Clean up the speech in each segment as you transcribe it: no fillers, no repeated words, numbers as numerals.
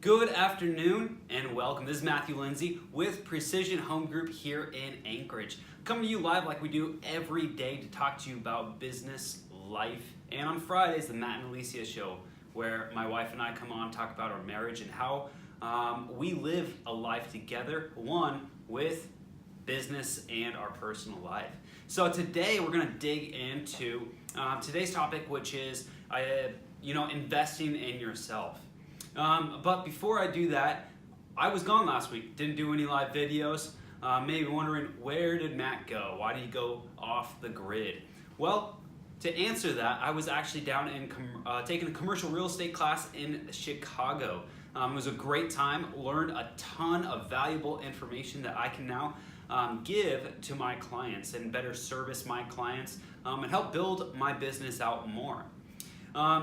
Good afternoon and welcome. This is Matthew Lindsay with Precision Home Group here in Anchorage. Coming to you live like we do every day to talk to you about business, life, and on Fridays, the Matt and Alicia show, where my wife and I come on and talk about our marriage and how we live a life together, one with business and our personal life. So today we're going to dig into today's topic, which is investing in yourself. But before I do that, I was gone last week, didn't do any live videos. Maybe wondering, where did Matt go? Why did he go off the grid? Well, to answer that, I was actually down in taking a commercial real estate class in Chicago. It was a great time, learned a ton of valuable information that I can now give to my clients and better service my clients and help build my business out more.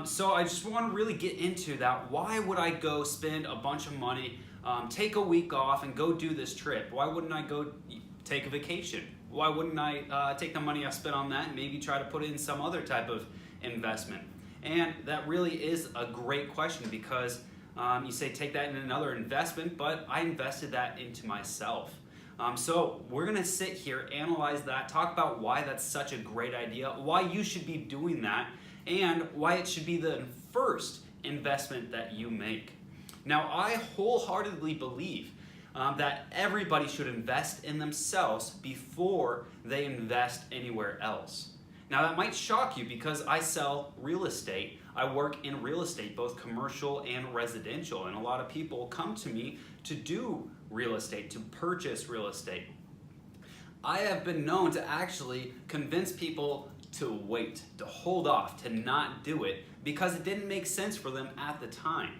So I just want to really get into that. Why would I go spend a bunch of money, take a week off and go do this trip? Why wouldn't I go take a vacation? Why wouldn't I take the money I spent on that and maybe try to put it in some other type of investment? And that really is a great question because you say take that in another investment, but I invested that into myself. So we're going to sit here, analyze that, talk about why that's such a great idea, why you should be doing that, and why it should be the first investment that you make. Now, I wholeheartedly believe that everybody should invest in themselves before they invest anywhere else. Now, that might shock you because I sell real estate. I work in real estate, both commercial and residential, and a lot of people come to me to do real estate, to purchase real estate. I have been known to actually convince people to wait, to hold off, to not do it because it didn't make sense for them at the time.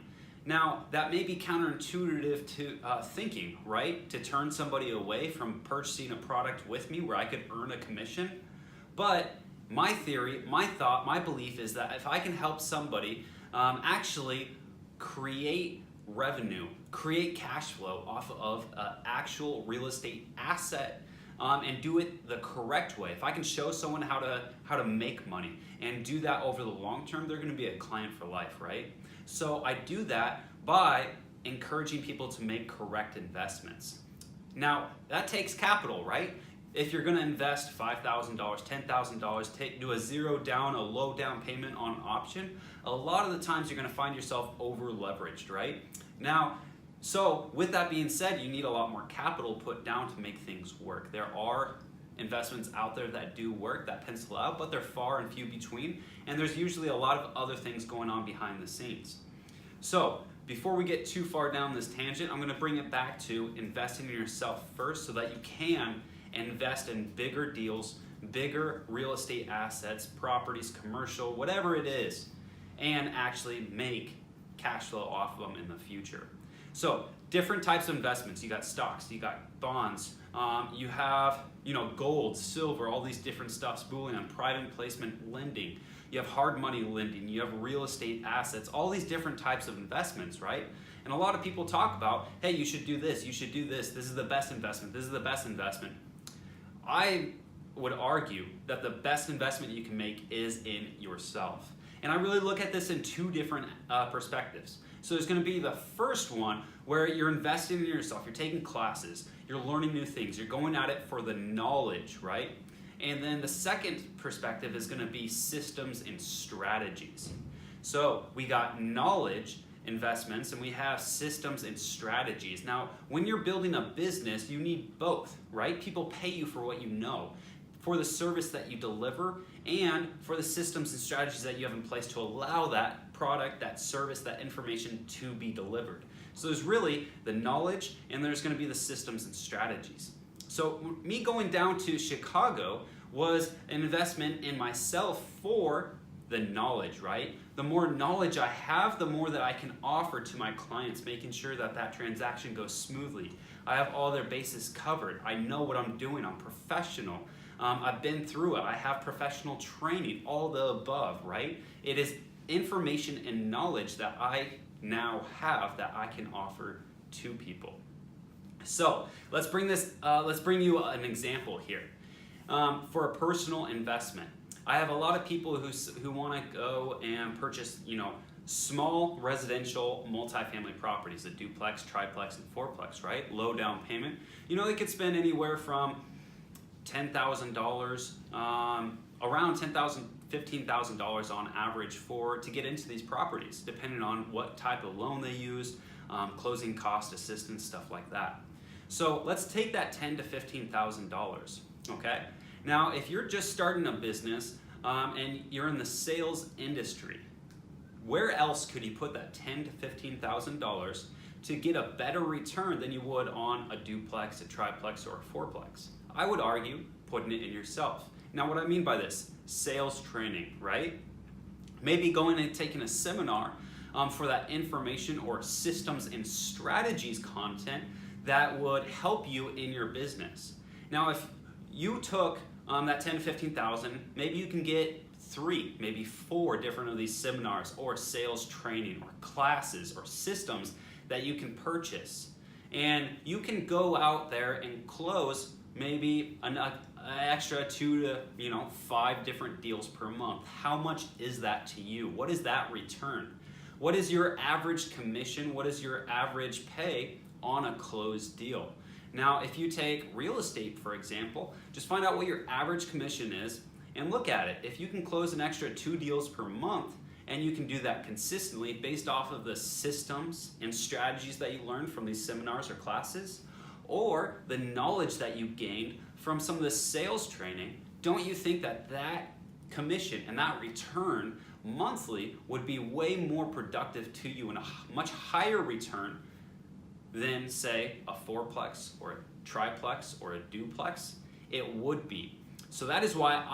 Now, that may be counterintuitive to thinking, right? To turn somebody away from purchasing a product with me where I could earn a commission. But my theory, my thought, my belief is that if I can help somebody actually create revenue, create cash flow off of an actual real estate asset, and do it the correct way. If I can show someone how to make money and do that over the long term, they're going to be a client for life, right? So I do that by encouraging people to make correct investments. Now, that takes capital, right? If you're going to invest $5,000, $10,000, do a zero down, a low down payment on option, a lot of the times you're going to find yourself over leveraged, right? Now, so with that being said, you need a lot more capital put down to make things work. There are investments out there that do work, that pencil out, but they're far and few between, and there's usually a lot of other things going on behind the scenes. So before we get too far down this tangent, I'm going to bring it back to investing in yourself first so that you can invest in bigger deals, bigger real estate assets, properties, commercial, whatever it is, and actually make cash flow off of them in the future. So different types of investments. You got stocks, you got bonds, you have gold, silver, all these different stuffs, bullion, private placement lending. You have hard money lending, you have real estate assets, all these different types of investments, right? And a lot of people talk about, hey, you should do this, this is the best investment, this is the best investment. I would argue that the best investment you can make is in yourself. And I really look at this in two different perspectives. So there's going to be the first one where you're investing in yourself, you're taking classes, you're learning new things, you're going at it for the knowledge, right? And then the second perspective is going to be systems and strategies. So we got knowledge investments and we have systems and strategies. Now, when you're building a business, you need both, right? People pay you for what you know, for the service that you deliver, and for the systems and strategies that you have in place to allow that product, that service, that information to be delivered. So there's really the knowledge and there's going to be the systems and strategies. So me going down to Chicago was an investment in myself for the knowledge, right? The more knowledge I have, the more that I can offer to my clients, making sure that that transaction goes smoothly. I have all their bases covered. I know what I'm doing. I'm professional. I've been through it. I have professional training, all the above, right? It is information and knowledge that I now have that I can offer to people. So let's bring you an example here. For a personal investment, I have a lot of people who want to go and purchase, small residential multifamily properties, a duplex, triplex, and fourplex, right? Low down payment. You know, they could spend anywhere from $10,000, around $10,000, $15,000 on average to get into these properties, depending on what type of loan they use, closing cost assistance, stuff like that. So let's take that $10,000 to $15,000, okay? Now, if you're just starting a business and you're in the sales industry, where else could you put that $10,000 to $15,000 to get a better return than you would on a duplex, a triplex, or a fourplex? I would argue putting it in yourself. Now, what I mean by this, sales training, right? Maybe going and taking a seminar for that information or systems and strategies content that would help you in your business. Now, if you took that $10,000 to $15,000, maybe you can get 3, maybe 4 different of these seminars or sales training or classes or systems that you can purchase. And you can go out there and close maybe an extra 2 to 5 different deals per month. How much is that to you? What is that return? What is your average commission? What is your average pay on a closed deal? Now, if you take real estate, for example, just find out what your average commission is and look at it. If you can close an extra 2 deals per month, and you can do that consistently based off of the systems and strategies that you learned from these seminars or classes, or the knowledge that you gained from some of the sales training, don't you think that that commission and that return monthly would be way more productive to you and a much higher return than, say, a fourplex or a triplex or a duplex? It would be. So that is why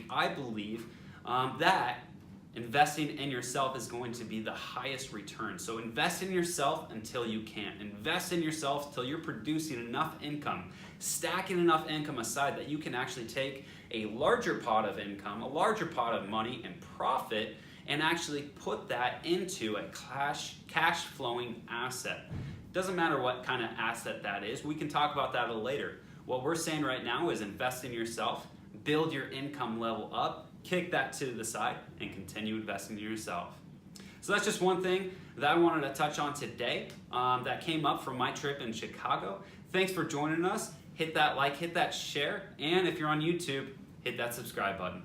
I believe that investing in yourself is going to be the highest return. So invest in yourself until you can't. Invest in yourself until you're producing enough income, stacking enough income aside that you can actually take a larger pot of income, a larger pot of money and profit, and actually put that into a cash flowing asset. Doesn't matter what kind of asset that is. We can talk about that a little later. What we're saying right now is invest in yourself, build your income level up, kick that to the side, and continue investing in yourself. So that's just one thing that I wanted to touch on today that came up from my trip in Chicago. Thanks for joining us. Hit that like, hit that share, and if you're on YouTube, hit that subscribe button.